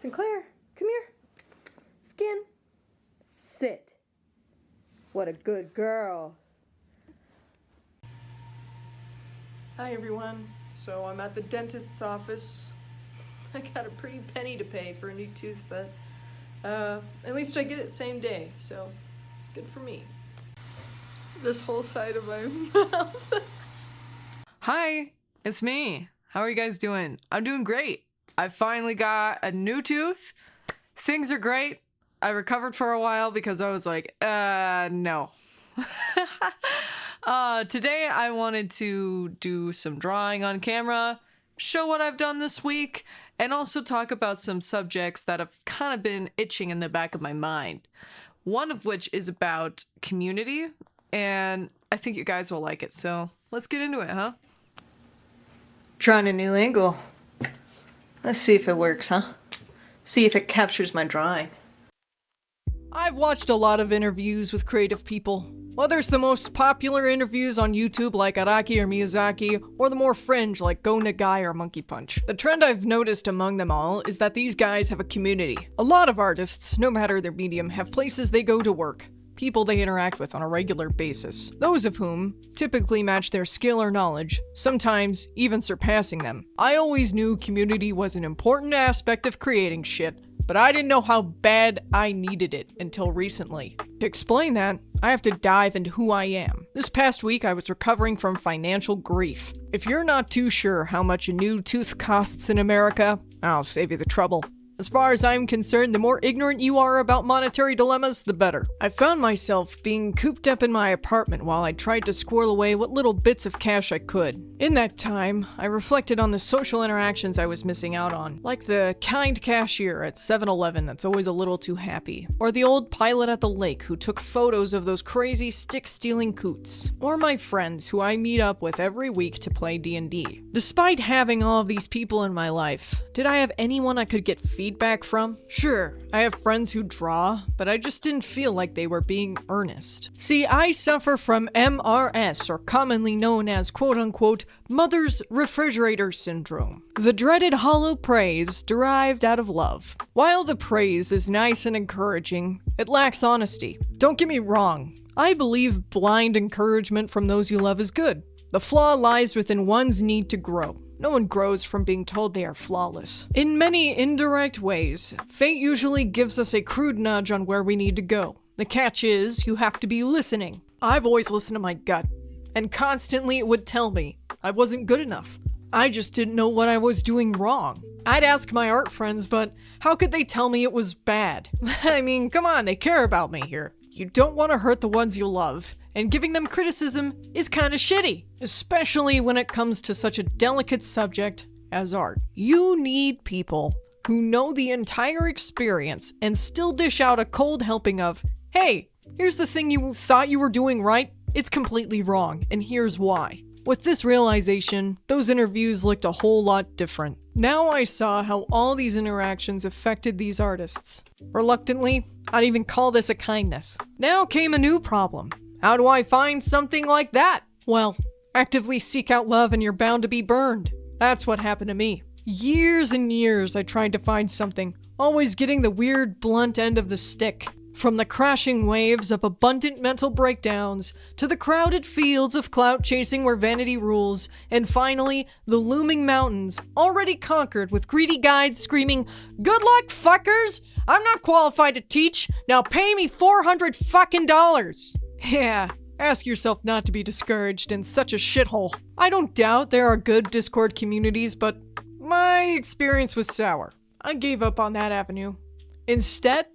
Sinclair, come here. Skin. Sit. What a good girl. Hi everyone. So I'm at the dentist's office. I got a pretty penny to pay for a new tooth, but at least I get it same day, so good for me. This whole side of my mouth. Hi, it's me. How are you guys doing? I'm doing great. I finally got a new tooth. Things are great. I recovered for a while because I was like, no. Today I wanted to do some drawing on camera, show what I've done this week, and also talk about some subjects that have kind of been itching in the back of my mind. One of which is about community, and I think you guys will like it, so let's get into it, huh? Trying a new angle. Let's see if it works, huh? See if it captures my drawing. I've watched a lot of interviews with creative people. Whether it's the most popular interviews on YouTube like Araki or Miyazaki, or the more fringe like Go Nagai or Monkey Punch. The trend I've noticed among them all is that these guys have a community. A lot of artists, no matter their medium, have places they go to work. People they interact with on a regular basis. Those of whom typically match their skill or knowledge, sometimes even surpassing them. I always knew community was an important aspect of creating shit, but I didn't know how bad I needed it until recently. To explain that, I have to dive into who I am. This past week, I was recovering from financial grief. If you're not too sure how much a new tooth costs in America, I'll save you the trouble. As far as I'm concerned, the more ignorant you are about monetary dilemmas, the better. I found myself being cooped up in my apartment while I tried to squirrel away what little bits of cash I could. In that time, I reflected on the social interactions I was missing out on, like the kind cashier at 7-Eleven that's always a little too happy, or the old pilot at the lake who took photos of those crazy stick-stealing coots, or my friends who I meet up with every week to play D&D. Despite having all of these people in my life, did I have anyone I could get feedback from? Sure, I have friends who draw, but I just didn't feel like they were being earnest. See, I suffer from MRS, or commonly known as quote-unquote mother's refrigerator syndrome. The dreaded hollow praise derived out of love. While the praise is nice and encouraging, it lacks honesty. Don't get me wrong, I believe blind encouragement from those you love is good. The flaw lies within one's need to grow. No one grows from being told they are flawless. In many indirect ways, fate usually gives us a crude nudge on where we need to go. The catch is, you have to be listening. I've always listened to my gut, and constantly it would tell me I wasn't good enough. I just didn't know what I was doing wrong. I'd ask my art friends, but how could they tell me it was bad? I mean, come on, they care about me here. You don't want to hurt the ones you love, and giving them criticism is kinda shitty, especially when it comes to such a delicate subject as art. You need people who know the entire experience and still dish out a cold helping of, hey, here's the thing you thought you were doing right, it's completely wrong, and here's why. With this realization, those interviews looked a whole lot different. Now I saw how all these interactions affected these artists. Reluctantly, I'd even call this a kindness. Now came a new problem. How do I find something like that? Well, actively seek out love and you're bound to be burned. That's what happened to me. Years and years I tried to find something, always getting the weird blunt end of the stick. From the crashing waves of abundant mental breakdowns, to the crowded fields of clout chasing where vanity rules, and finally, the looming mountains, already conquered with greedy guides screaming, "Good luck, fuckers! I'm not qualified to teach, now pay me $400 fucking dollars!" Yeah, ask yourself not to be discouraged in such a shithole. I don't doubt there are good Discord communities, but my experience was sour. I gave up on that avenue. Instead,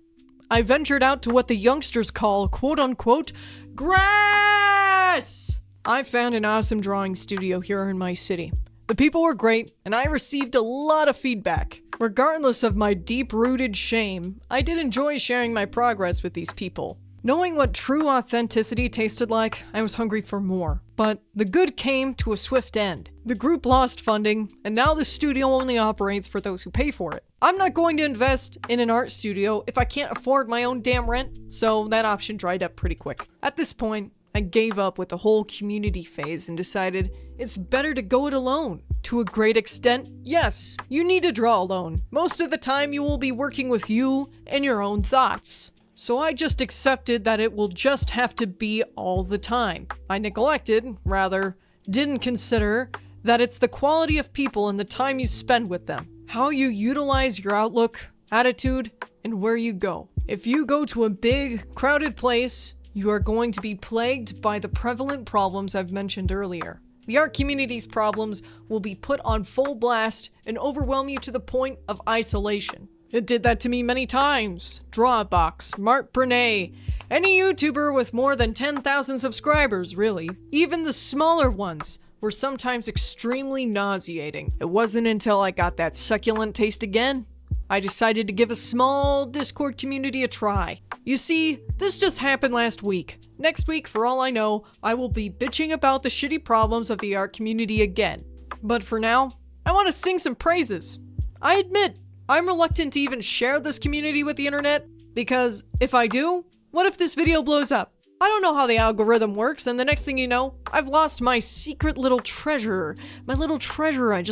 I ventured out to what the youngsters call, quote-unquote, grass! I found an awesome drawing studio here in my city. The people were great, and I received a lot of feedback. Regardless of my deep-rooted shame, I did enjoy sharing my progress with these people. Knowing what true authenticity tasted like, I was hungry for more. But the good came to a swift end. The group lost funding, and now the studio only operates for those who pay for it. I'm not going to invest in an art studio if I can't afford my own damn rent, so that option dried up pretty quick. At this point, I gave up with the whole community phase and decided it's better to go it alone. To a great extent, yes, you need to draw alone. Most of the time you will be working with you and your own thoughts. So I just accepted that it will just have to be all the time. I didn't consider that it's the quality of people and the time you spend with them, how you utilize your outlook, attitude, and where you go. If you go to a big, crowded place, you are going to be plagued by the prevalent problems I've mentioned earlier. The art community's problems will be put on full blast and overwhelm you to the point of isolation. It did that to me many times. Drawbox, Mark Bernay, any YouTuber with more than 10,000 subscribers, really. Even the smaller ones were sometimes extremely nauseating. It wasn't until I got that succulent taste again, I decided to give a small Discord community a try. You see, this just happened last week. Next week, for all I know, I will be bitching about the shitty problems of the art community again. But for now, I want to sing some praises. I admit, I'm reluctant to even share this community with the internet, because if I do, what if this video blows up? I don't know how the algorithm works, and the next thing you know, I've lost my secret little treasure. My little treasure, I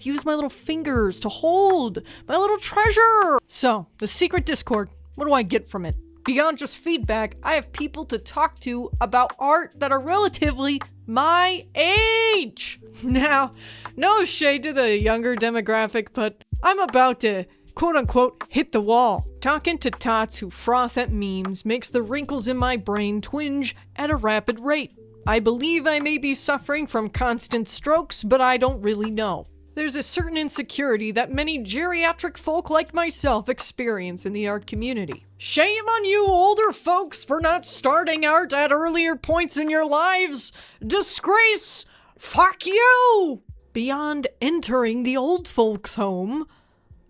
use my little fingers to hold. My little treasure! So, the secret Discord, what do I get from it? Beyond just feedback, I have people to talk to about art that are relatively my age. Now, no shade to the younger demographic, but I'm about to quote-unquote hit the wall. Talking to tots who froth at memes makes the wrinkles in my brain twinge at a rapid rate. I believe I may be suffering from constant strokes, but I don't really know. There's a certain insecurity that many geriatric folk like myself experience in the art community. Shame on you older folks for not starting art at earlier points in your lives! Disgrace! Fuck you! Beyond entering the old folks' home,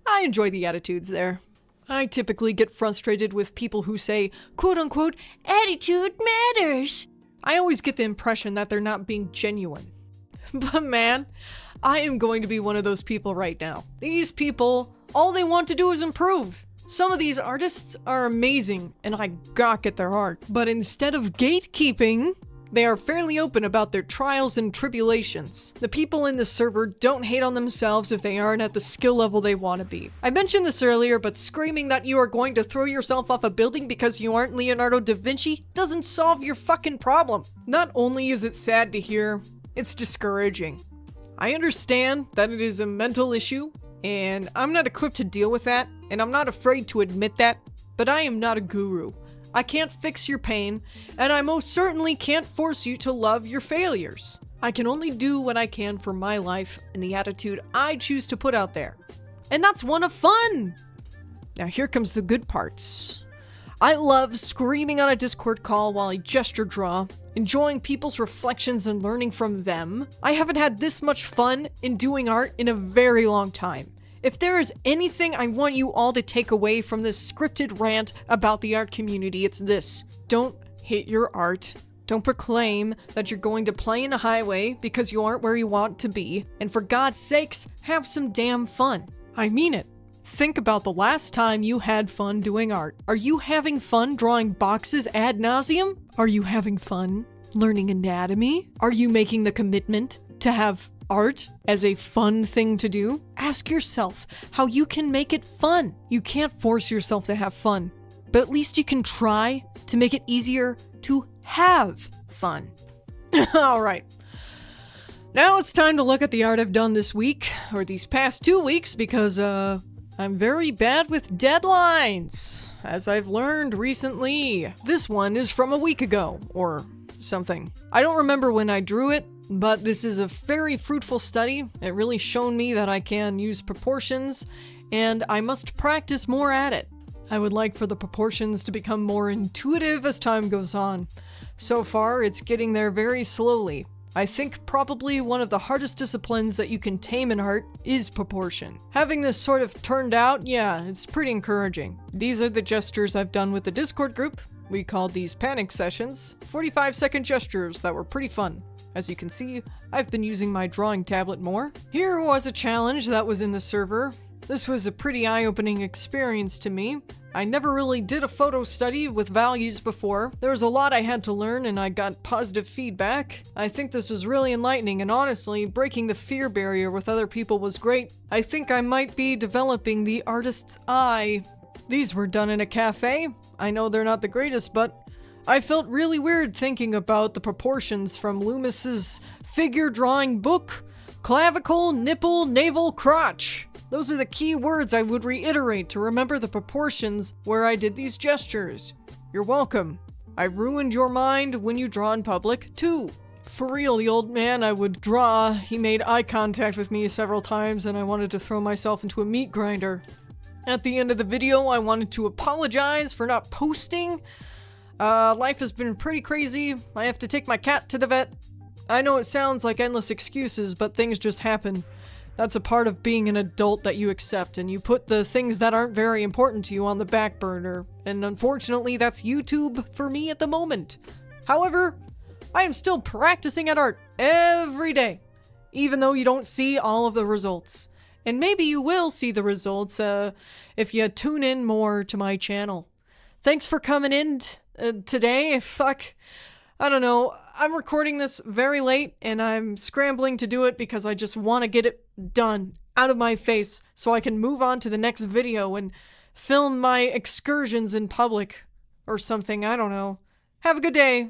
I enjoy the attitudes there. I typically get frustrated with people who say, quote-unquote, attitude matters. I always get the impression that they're not being genuine. But man, I am going to be one of those people right now. These people, all they want to do is improve. Some of these artists are amazing, and I gawk at their art. But instead of gatekeeping, they are fairly open about their trials and tribulations. The people in the server don't hate on themselves if they aren't at the skill level they want to be. I mentioned this earlier, but screaming that you are going to throw yourself off a building because you aren't Leonardo da Vinci doesn't solve your fucking problem. Not only is it sad to hear, it's discouraging. I understand that it is a mental issue, and I'm not equipped to deal with that, and I'm not afraid to admit that, but I am not a guru. I can't fix your pain, and I most certainly can't force you to love your failures. I can only do what I can for my life and the attitude I choose to put out there. And that's one of fun! Now here comes the good parts. I love screaming on a Discord call while I gesture draw, enjoying people's reflections and learning from them. I haven't had this much fun in doing art in a very long time. If there is anything I want you all to take away from this scripted rant about the art community, it's this. Don't hate your art. Don't proclaim that you're going to play in a highway because you aren't where you want to be. And for God's sakes, have some damn fun. I mean it. Think about the last time you had fun doing art. Are you having fun drawing boxes ad nauseum? Are you having fun learning anatomy? Are you making the commitment to have art as a fun thing to do? Ask yourself how you can make it fun. You can't force yourself to have fun, but at least you can try to make it easier to have fun. All right. Now it's time to look at the art I've done this week, or these past 2 weeks, because I'm very bad with deadlines, as I've learned recently. This one is from a week ago, or something. I don't remember when I drew it, but this is a very fruitful study. It really shown me that I can use proportions, and I must practice more at it. I would like for the proportions to become more intuitive as time goes on. So far, it's getting there very slowly. I think probably one of the hardest disciplines that you can tame in art is proportion. Having this sort of turned out, yeah, it's pretty encouraging. These are the gestures I've done with the Discord group. We called these panic sessions, 45-second gestures that were pretty fun. As you can see, I've been using my drawing tablet more. Here was a challenge that was in the server. This was a pretty eye-opening experience to me, I never really did a photo study with values before. There was a lot I had to learn and I got positive feedback. I think this was really enlightening, and honestly, breaking the fear barrier with other people was great. I think I might be developing the artist's eye. These were done in a cafe. I know they're not the greatest, but I felt really weird thinking about the proportions from Loomis's figure drawing book. Clavicle, nipple, navel, crotch. Those are the key words I would reiterate to remember the proportions where I did these gestures. You're welcome. I ruined your mind when you draw in public, too. For real, the old man I would draw, he made eye contact with me several times and I wanted to throw myself into a meat grinder. At the end of the video, I wanted to apologize for not posting. Life has been pretty crazy. I have to take my cat to the vet. I know it sounds like endless excuses, but things just happen. That's a part of being an adult that you accept, and you put the things that aren't very important to you on the back burner. And unfortunately, that's YouTube for me at the moment. However, I am still practicing at art every day, even though you don't see all of the results. And maybe you will see the results if you tune in more to my channel. Thanks for coming in today. I don't know. I'm recording this very late and I'm scrambling to do it because I just want to get it done out of my face so I can move on to the next video and film my excursions in public or something. I don't know. Have a good day.